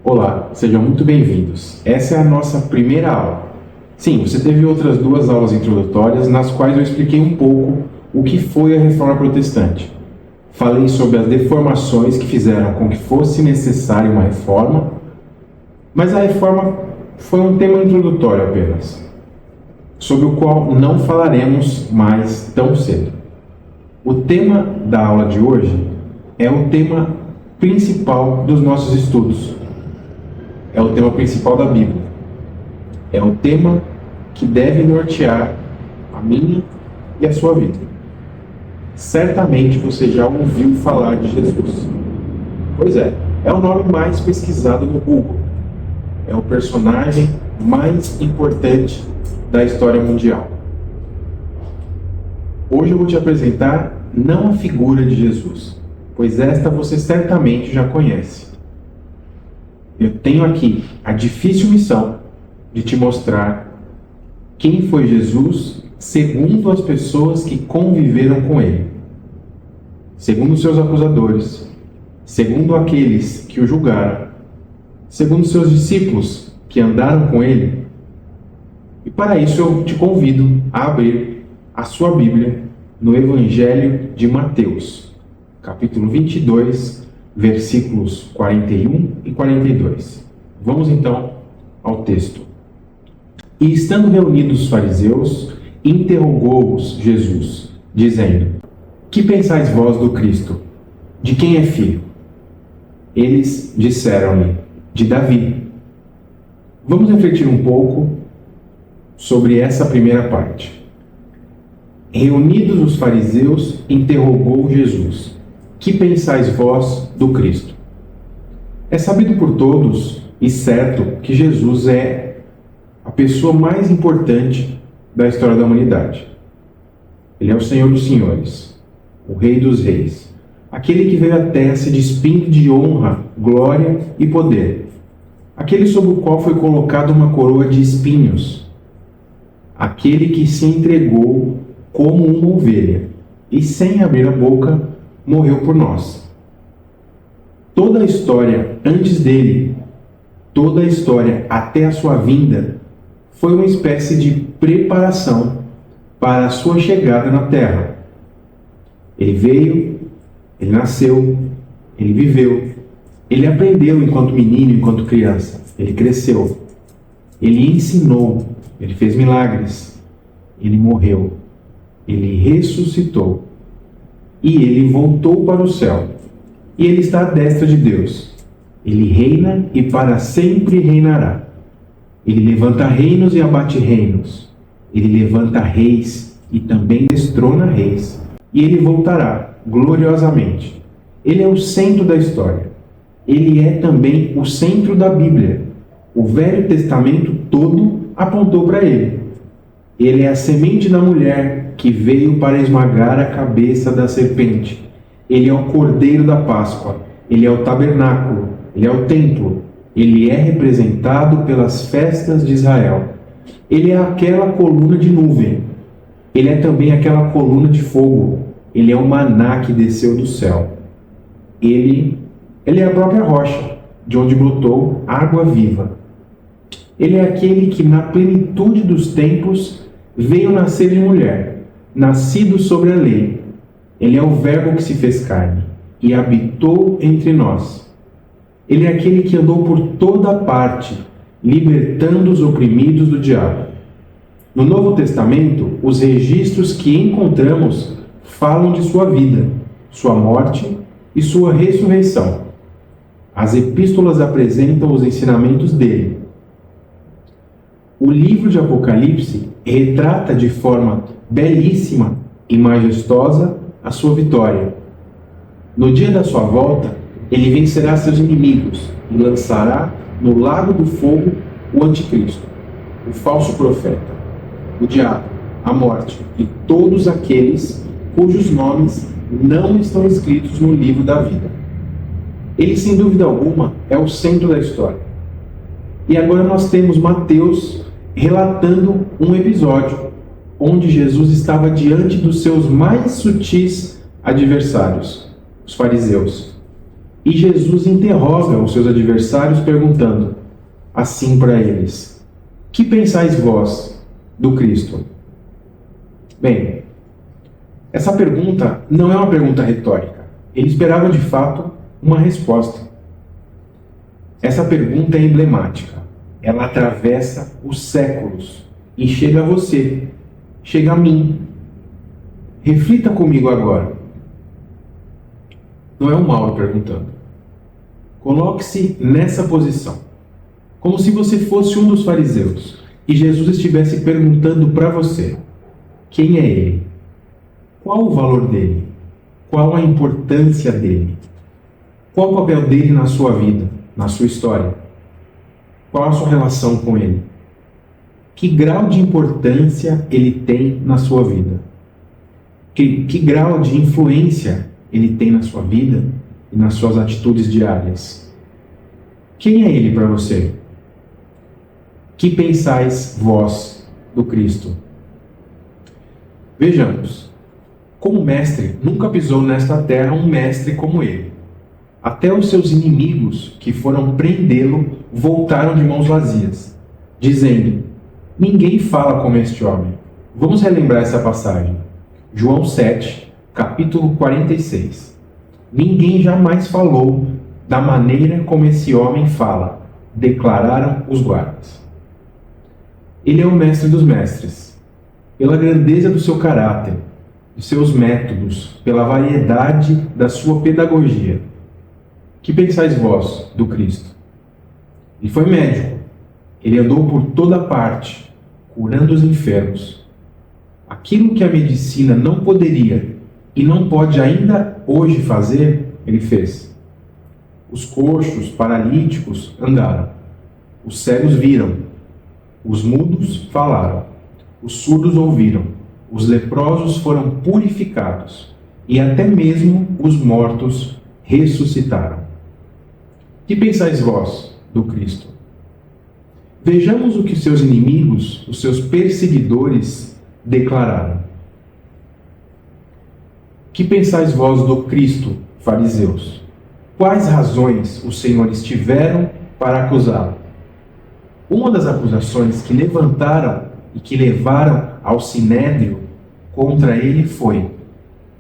Olá, sejam muito bem-vindos. Essa é a nossa primeira aula. Sim, você teve outras 2 aulas introdutórias nas quais eu expliquei um pouco o que foi a Reforma Protestante. Falei sobre as deformações que fizeram com que fosse necessária uma reforma, mas a reforma foi um tema introdutório apenas, sobre o qual não falaremos mais tão cedo. O tema da aula de hoje é o tema principal dos nossos estudos. É o tema principal da Bíblia. É o tema que deve nortear a minha e a sua vida. Certamente você já ouviu falar de Jesus. Pois é o nome mais pesquisado no Google. É o personagem mais importante da história mundial. Hoje eu vou te apresentar não a figura de Jesus, pois esta você certamente já conhece. Eu tenho aqui a difícil missão de te mostrar quem foi Jesus segundo as pessoas que conviveram com ele, segundo seus acusadores, segundo aqueles que o julgaram, segundo seus discípulos que andaram com ele. E para isso eu te convido a abrir a sua Bíblia no Evangelho de Mateus, capítulo 22, versículos 41 e 42. Vamos então ao texto. E estando reunidos os fariseus, interrogou-os Jesus, dizendo: Que pensais vós do Cristo? De quem é filho? Eles disseram-lhe: De Davi. Vamos refletir um pouco sobre essa primeira parte. Reunidos os fariseus, interrogou Jesus: Que pensais vós do Cristo? É sabido por todos e certo que Jesus é a pessoa mais importante da história da humanidade. Ele é o Senhor dos Senhores, o Rei dos Reis, aquele que veio à Terra se despindo de honra, glória e poder, aquele sobre o qual foi colocada uma coroa de espinhos, aquele que se entregou como uma ovelha e, sem abrir a boca, morreu por nós. Toda a história antes dele, toda a história até a sua vinda, foi uma espécie de preparação para a sua chegada na Terra. Ele veio, ele nasceu, ele viveu, ele aprendeu enquanto menino, enquanto criança, ele cresceu, ele ensinou, ele fez milagres, ele morreu, ele ressuscitou. E ele voltou para o céu. E ele está à destra de Deus. Ele reina e para sempre reinará. Ele levanta reinos e abate reinos. Ele levanta reis e também destrona reis. E ele voltará gloriosamente. Ele é o centro da história. Ele é também o centro da Bíblia. O Velho Testamento todo apontou para ele. Ele é a semente da mulher que veio para esmagar a cabeça da serpente. Ele é o Cordeiro da Páscoa. Ele é o tabernáculo. Ele é o templo. Ele é representado pelas festas de Israel. Ele é aquela coluna de nuvem. Ele é também aquela coluna de fogo. Ele é o maná que desceu do céu. Ele é a própria rocha, de onde brotou água viva. Ele é aquele que, na plenitude dos tempos, veio nascer de mulher, nascido sobre a lei. Ele é o Verbo que se fez carne e habitou entre nós. Ele é aquele que andou por toda parte, libertando os oprimidos do diabo. No Novo Testamento, os registros que encontramos falam de sua vida, sua morte e sua ressurreição. As epístolas apresentam os ensinamentos dele. O livro de Apocalipse retrata de forma belíssima e majestosa a sua vitória. No dia da sua volta, ele vencerá seus inimigos e lançará no lago do fogo o anticristo, o falso profeta, o diabo, a morte e todos aqueles cujos nomes não estão escritos no livro da vida. Ele, sem dúvida alguma, é o centro da história. E agora nós temos Mateus relatando um episódio onde Jesus estava diante dos seus mais sutis adversários, os fariseus. E Jesus interroga os seus adversários perguntando assim para eles: que pensais vós do Cristo? Bem, essa pergunta não é uma pergunta retórica. Ele esperava de fato uma resposta. Essa pergunta é emblemática. Ela atravessa os séculos e chega a você, chega a mim. Reflita comigo agora. Não é o Mauro perguntando. Coloque-se nessa posição, como se você fosse um dos fariseus e Jesus estivesse perguntando para você: quem é ele? Qual o valor dele? Qual a importância dele? Qual o papel dele na sua vida, na sua história? Qual a sua relação com ele? Que grau de importância ele tem na sua vida? Que grau de influência ele tem na sua vida e nas suas atitudes diárias? Quem é ele para você? Que pensais vós do Cristo? Vejamos. Como mestre, nunca pisou nesta terra um mestre como ele. Até os seus inimigos, que foram prendê-lo, voltaram de mãos vazias, dizendo: ninguém fala como este homem. Vamos relembrar essa passagem. João 7, capítulo 46. Ninguém jamais falou da maneira como esse homem fala, declararam os guardas. Ele é o mestre dos mestres. Pela grandeza do seu caráter, de seus métodos, pela variedade da sua pedagogia. Que pensais vós do Cristo? Ele foi médico. Ele andou por toda parte, curando os enfermos. Aquilo que a medicina não poderia e não pode ainda hoje fazer, ele fez. Os coxos, paralíticos andaram. Os cegos viram. Os mudos falaram. Os surdos ouviram. Os leprosos foram purificados. E até mesmo os mortos ressuscitaram. Que pensais vós do Cristo? Vejamos o que seus inimigos, os seus perseguidores, declararam. Que pensais vós do Cristo, fariseus? Quais razões os senhores tiveram para acusá-lo? Uma das acusações que levantaram e que levaram ao sinédrio contra ele foi: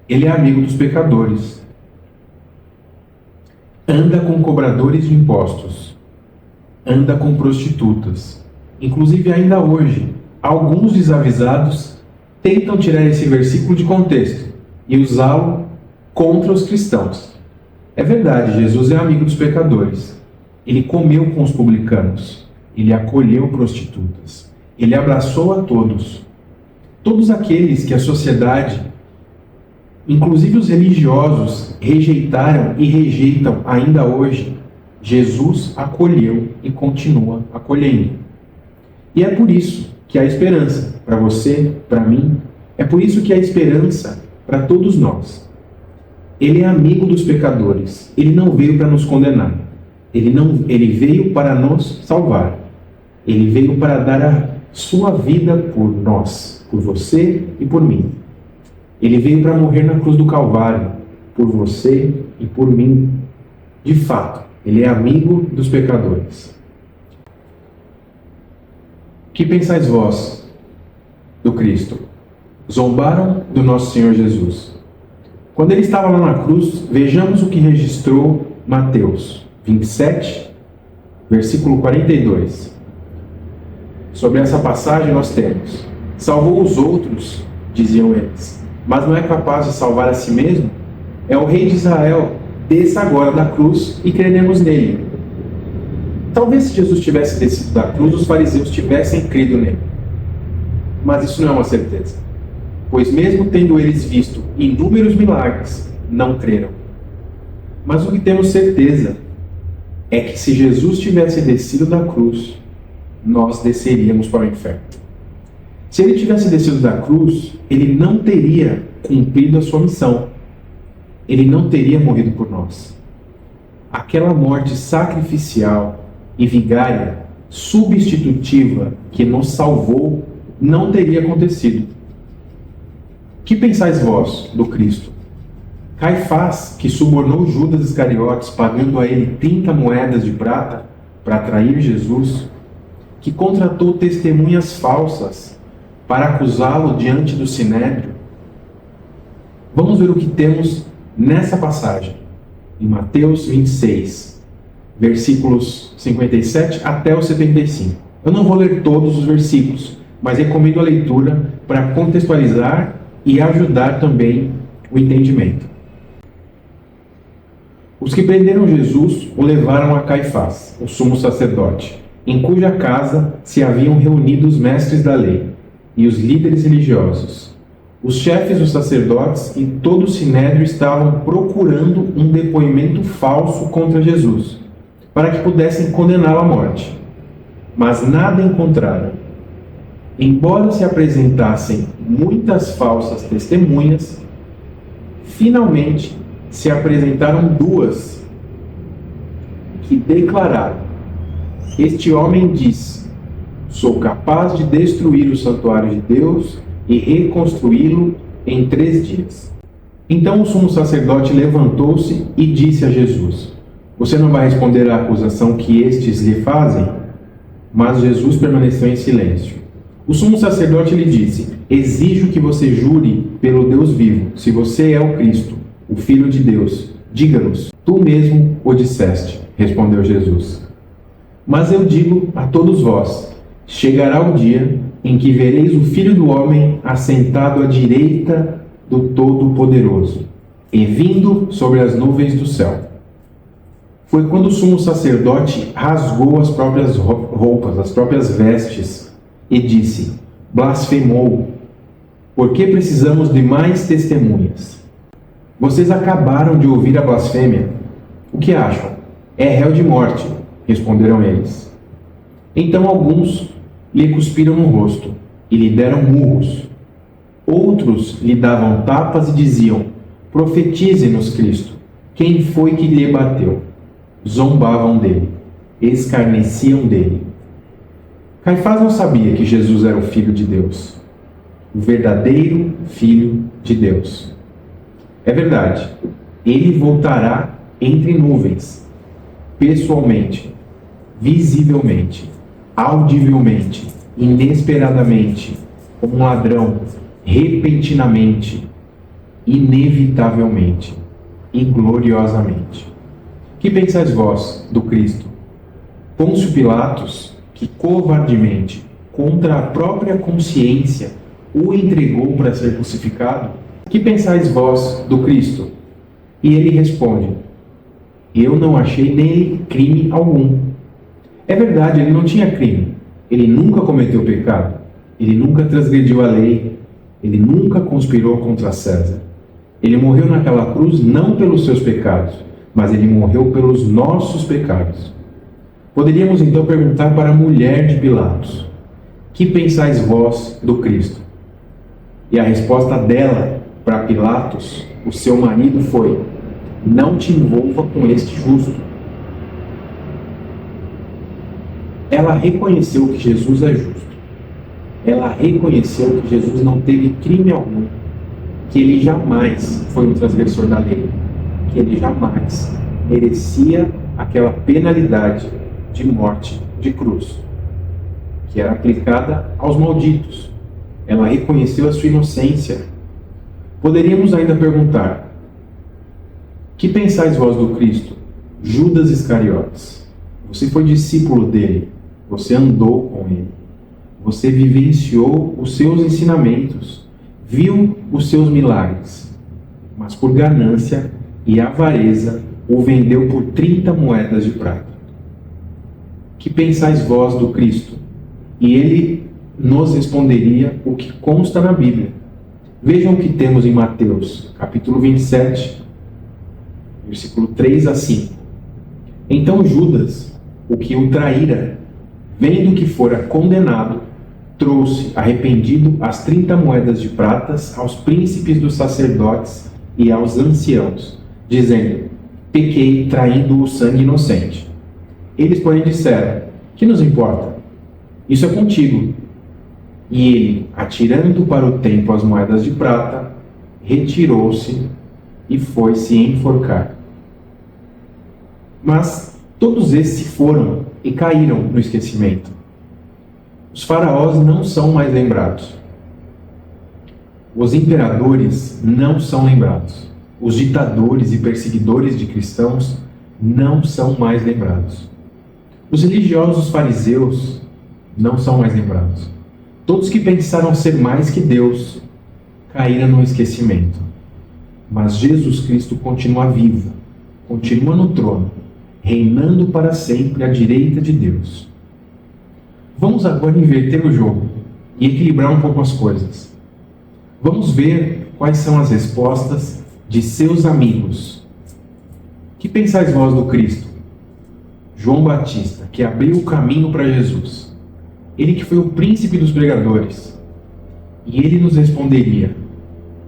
ele é amigo dos pecadores. Anda com cobradores de impostos. Anda com prostitutas. Inclusive, ainda hoje, alguns desavisados tentam tirar esse versículo de contexto e usá-lo contra os cristãos. É verdade, Jesus é amigo dos pecadores. Ele comeu com os publicanos. Ele acolheu prostitutas. Ele abraçou a todos. Todos aqueles que a sociedade, inclusive os religiosos, rejeitaram e rejeitam ainda hoje, Jesus acolheu e continua acolhendo. E é por isso que há esperança para você, para mim, é por isso que há esperança para todos nós. Ele é amigo dos pecadores. Ele não veio para nos condenar. Ele veio para nos salvar. Ele veio para dar a sua vida por nós, por você e por mim. Ele veio para morrer na cruz do Calvário, por você e por mim. De fato, ele é amigo dos pecadores. Que pensais vós do Cristo? Zombaram do nosso Senhor Jesus. Quando ele estava lá na cruz, vejamos o que registrou Mateus 27, versículo 42. Sobre essa passagem nós temos: salvou os outros, diziam eles, mas não é capaz de salvar a si mesmo? É o rei de Israel. Desça agora da cruz e creremos nele. Talvez se Jesus tivesse descido da cruz, os fariseus tivessem crido nele. Mas isso não é uma certeza. Pois mesmo tendo eles visto inúmeros milagres, não creram. Mas o que temos certeza é que se Jesus tivesse descido da cruz, nós desceríamos para o inferno. Se ele tivesse descido da cruz, ele não teria cumprido a sua missão. Ele não teria morrido por nós. Aquela morte sacrificial e vigária, substitutiva, que nos salvou, não teria acontecido. Que pensais vós do Cristo? Caifás, que subornou Judas Iscariotes, pagando a ele 30 moedas de prata para atrair Jesus, que contratou testemunhas falsas para acusá-lo diante do Sinédrio. Vamos ver o que temos nessa passagem, em Mateus 26, versículos 57 até o 75. Eu não vou ler todos os versículos, mas recomendo a leitura para contextualizar e ajudar também o entendimento. Os que prenderam Jesus o levaram a Caifás, o sumo sacerdote, em cuja casa se haviam reunido os mestres da lei e os líderes religiosos. Os chefes dos sacerdotes e todo o sinédrio estavam procurando um depoimento falso contra Jesus, para que pudessem condená-lo à morte. Mas nada encontraram. Embora se apresentassem muitas falsas testemunhas, finalmente se apresentaram duas que declararam: este homem diz, sou capaz de destruir o santuário de Deus e reconstruí-lo em 3 dias. Então o sumo sacerdote levantou-se e disse a Jesus: você não vai responder à acusação que estes lhe fazem? Mas Jesus permaneceu em silêncio. O sumo sacerdote lhe disse: exijo que você jure pelo Deus vivo, se você é o Cristo, o Filho de Deus. Diga-nos. Tu mesmo o disseste, respondeu Jesus. Mas eu digo a todos vós: chegará o dia em que vereis o Filho do Homem assentado à direita do Todo-Poderoso e vindo sobre as nuvens do céu. Foi quando o sumo sacerdote rasgou as próprias roupas, as próprias vestes, e disse: blasfemou. Por que precisamos de mais testemunhas? Vocês acabaram de ouvir a blasfêmia. O que acham? É réu de morte, responderam eles. Então alguns lhe cuspiram no rosto e lhe deram murros. Outros lhe davam tapas e diziam: profetize-nos, Cristo. Quem foi que lhe bateu? Zombavam dele, escarneciam dele. Caifás não sabia que Jesus era o Filho de Deus, o verdadeiro Filho de Deus. É verdade, ele voltará entre nuvens, pessoalmente, visivelmente, audivelmente, inesperadamente, como um ladrão, repentinamente, inevitavelmente e gloriosamente. Que pensais vós do Cristo? Pôncio Pilatos, que covardemente, contra a própria consciência, o entregou para ser crucificado? Que pensais vós do Cristo? E ele responde: eu não achei nele crime algum. É verdade, ele não tinha crime. Ele nunca cometeu pecado. Ele nunca transgrediu a lei. Ele nunca conspirou contra César. Ele morreu naquela cruz não pelos seus pecados, mas ele morreu pelos nossos pecados. Poderíamos então perguntar para a mulher de Pilatos: que pensais vós do Cristo? E a resposta dela para Pilatos, o seu marido, foi: não te envolva com este justo. Ela reconheceu que Jesus é justo. Ela reconheceu que Jesus não teve crime algum, que ele jamais foi um transgressor da lei, que ele jamais merecia aquela penalidade de morte de cruz, que era aplicada aos malditos. Ela reconheceu a sua inocência. Poderíamos ainda perguntar: que pensais vós do Cristo, Judas Iscariotes? Você foi discípulo dele, você andou com ele, você vivenciou os seus ensinamentos, viu os seus milagres, mas por ganância e avareza o vendeu por 30 moedas de prata. Que pensais vós do Cristo? E ele nos responderia o que consta na Bíblia. Vejam o que temos em Mateus, capítulo 27, versículo 3 a 5. Então Judas, o que o traíra, vendo que fora condenado, trouxe, arrependido, as 30 moedas de pratas aos príncipes dos sacerdotes e aos anciãos, dizendo: pequei traindo o sangue inocente. Eles, porém, disseram: que nos importa? Isso é contigo. E ele, atirando para o templo as moedas de prata, retirou-se e foi se enforcar. Mas todos esses se foram e caíram no esquecimento. Os faraós não são mais lembrados. Os imperadores não são lembrados. Os ditadores e perseguidores de cristãos não são mais lembrados. Os religiosos fariseus não são mais lembrados. Todos que pensaram ser mais que Deus caíram no esquecimento. Mas Jesus Cristo continua vivo, continua no trono, reinando para sempre à direita de Deus. Vamos agora inverter o jogo e equilibrar um pouco as coisas. Vamos ver quais são as respostas de seus amigos. Que pensais vós do Cristo? João Batista, que abriu o caminho para Jesus. Ele que foi o príncipe dos pregadores. E ele nos responderia,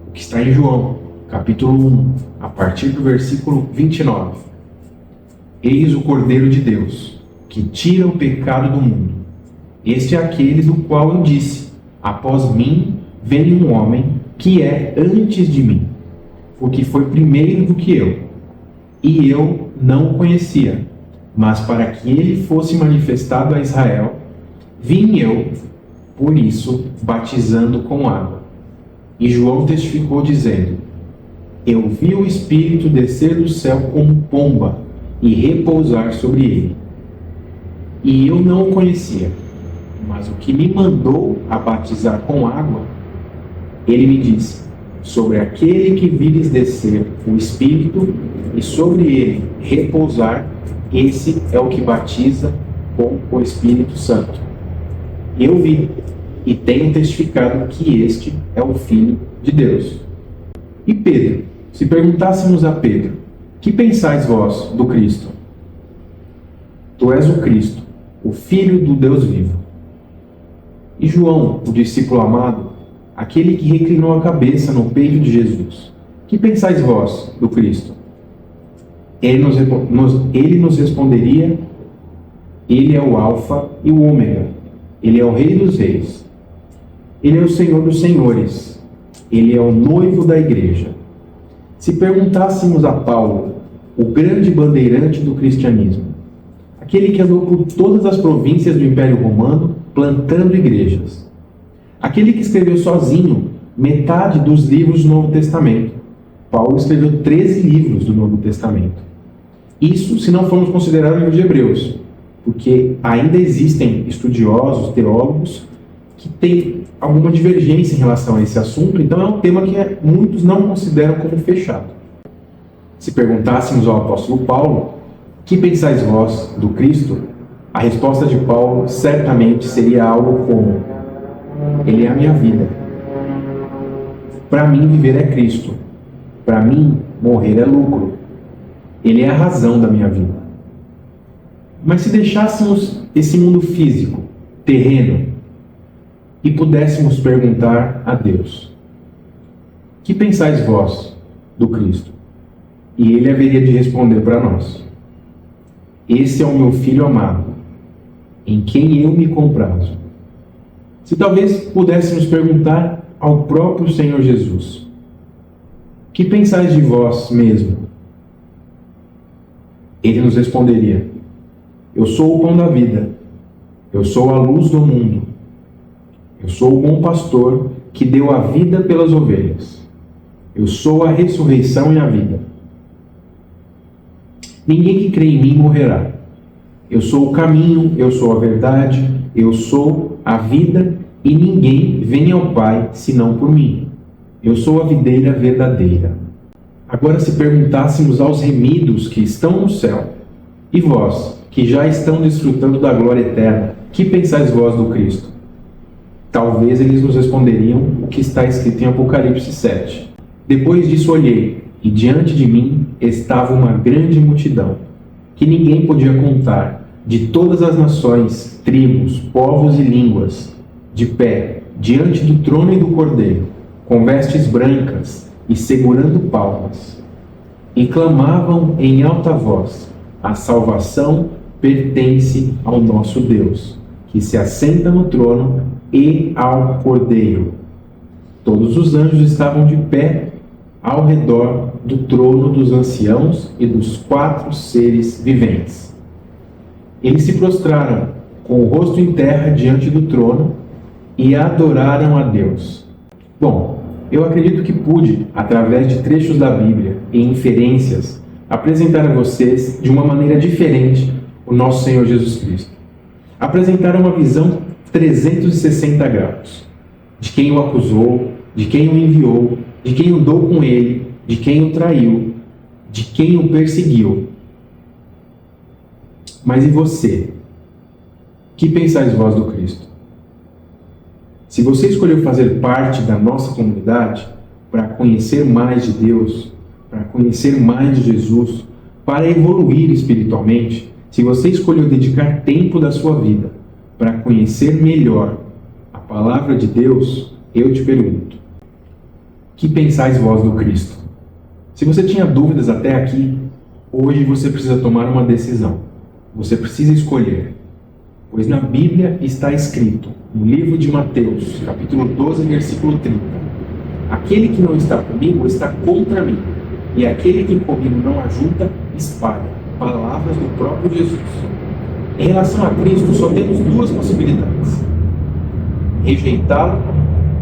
o que está em João, capítulo 1, a partir do versículo 29. Eis o Cordeiro de Deus, que tira o pecado do mundo. Este é aquele do qual eu disse, após mim vem um homem que é antes de mim, porque foi primeiro do que eu. E eu não o conhecia, mas para que ele fosse manifestado a Israel, vim eu, por isso, batizando com água. E João testificou dizendo, eu vi o Espírito descer do céu como pomba e repousar sobre ele. E eu não o conhecia, mas o que me mandou a batizar com água, ele me disse, sobre aquele que vires descer o Espírito e sobre ele repousar, esse é o que batiza com o Espírito Santo. Eu vi e tenho testificado que este é o Filho de Deus. E Pedro, se perguntássemos a Pedro, que pensais vós do Cristo? Tu és o Cristo, o Filho do Deus vivo. E João, o discípulo amado, aquele que reclinou a cabeça no peito de Jesus, que pensais vós do Cristo? Ele nos responderia, ele é o Alfa e o Ômega, ele é o Rei dos Reis, ele é o Senhor dos Senhores, ele é o noivo da igreja. Se perguntássemos a Paulo, o grande bandeirante do cristianismo, aquele que andou por todas as províncias do Império Romano, plantando igrejas, aquele que escreveu sozinho metade dos livros do Novo Testamento. Paulo escreveu 13 livros do Novo Testamento. Isso se não formos considerar o livro de Hebreus, porque ainda existem estudiosos, teólogos, que têm alguma divergência em relação a esse assunto, então é um tema que muitos não consideram como fechado. Se perguntássemos ao apóstolo Paulo, que pensais vós do Cristo? A resposta de Paulo certamente seria algo como, ele é a minha vida. Para mim viver é Cristo, para mim morrer é lucro. Ele é a razão da minha vida. Mas se deixássemos esse mundo físico, terreno, e pudéssemos perguntar a Deus, que pensais vós do Cristo? E ele haveria de responder para nós, esse é o meu Filho amado, em quem eu me comprazo. Se talvez pudéssemos perguntar ao próprio Senhor Jesus, que pensais de vós mesmo? Ele nos responderia, eu sou o pão da vida, eu sou a luz do mundo, eu sou o bom pastor que deu a vida pelas ovelhas, eu sou a ressurreição e a vida. Ninguém que crê em mim morrerá. Eu sou o caminho, eu sou a verdade, eu sou a vida e ninguém vem ao Pai senão por mim. Eu sou a videira verdadeira. Agora, se perguntássemos aos remidos que estão no céu, e vós, que já estão desfrutando da glória eterna, que pensais vós do Cristo? Talvez eles nos responderiam o que está escrito em Apocalipse 7. Depois disso olhei, e diante de mim estava uma grande multidão, que ninguém podia contar, de todas as nações, tribos, povos e línguas, de pé, diante do trono e do Cordeiro, com vestes brancas e segurando palmas. E clamavam em alta voz, a salvação pertence ao nosso Deus, que se assenta no trono e ao Cordeiro. Todos os anjos estavam de pé ao redor do trono dos anciãos e dos 4 seres viventes. Eles se prostraram com o rosto em terra diante do trono e adoraram a Deus. Bom, eu acredito que pude, através de trechos da Bíblia e inferências, apresentar a vocês de uma maneira diferente o nosso Senhor Jesus Cristo. Apresentar uma visão 360 graus de quem o acusou, de quem o enviou, de quem andou com ele, de quem o traiu, de quem o perseguiu. Mas e você? Que pensais vós do Cristo? Se você escolheu fazer parte da nossa comunidade para conhecer mais de Deus, para conhecer mais de Jesus, para evoluir espiritualmente, se você escolheu dedicar tempo da sua vida para conhecer melhor a palavra de Deus, eu te pergunto: que pensais vós do Cristo? Se você tinha dúvidas até aqui, hoje você precisa tomar uma decisão. Você precisa escolher. Pois na Bíblia está escrito, no livro de Mateus, capítulo 12, versículo 30, aquele que não está comigo está contra mim, e aquele que comigo não ajunta, espalha. Palavras do próprio Jesus. Em relação a Cristo, só temos 2 possibilidades: rejeitá-lo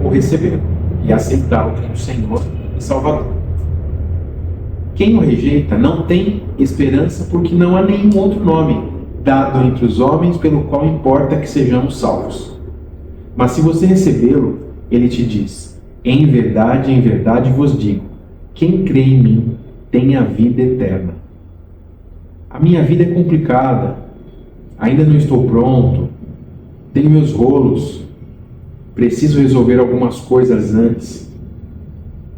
ou recebê-lo, e aceitá-lo como Senhor e Salvador. Quem o rejeita não tem esperança, porque não há nenhum outro nome dado entre os homens pelo qual importa que sejamos salvos. Mas se você recebê-lo, ele te diz: em verdade vos digo, quem crê em mim tem a vida eterna. A minha vida é complicada, ainda não estou pronto, tenho meus rolos, preciso resolver algumas coisas antes.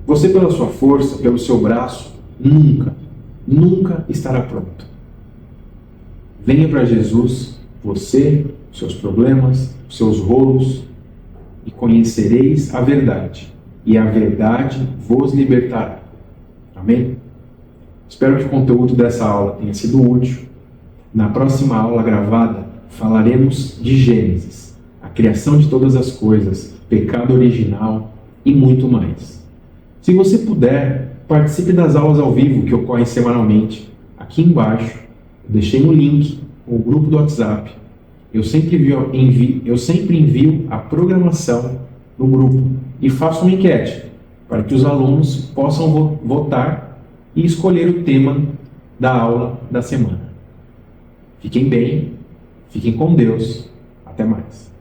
Você, pela sua força, pelo seu braço, nunca estará pronto. Venha para Jesus, você, seus problemas, seus rolos, e conhecereis a verdade, e a verdade vos libertará. Amém? Espero que o conteúdo dessa aula tenha sido útil. Na próxima aula gravada, falaremos de Gênesis, a criação de todas as coisas, pecado original e muito mais. Se você puder, participe das aulas ao vivo que ocorrem semanalmente. Aqui embaixo, eu deixei um link com o grupo do WhatsApp. Eu sempre envio a programação no grupo e faço uma enquete para que os alunos possam votar e escolher o tema da aula da semana. Fiquem bem, fiquem com Deus. Até mais.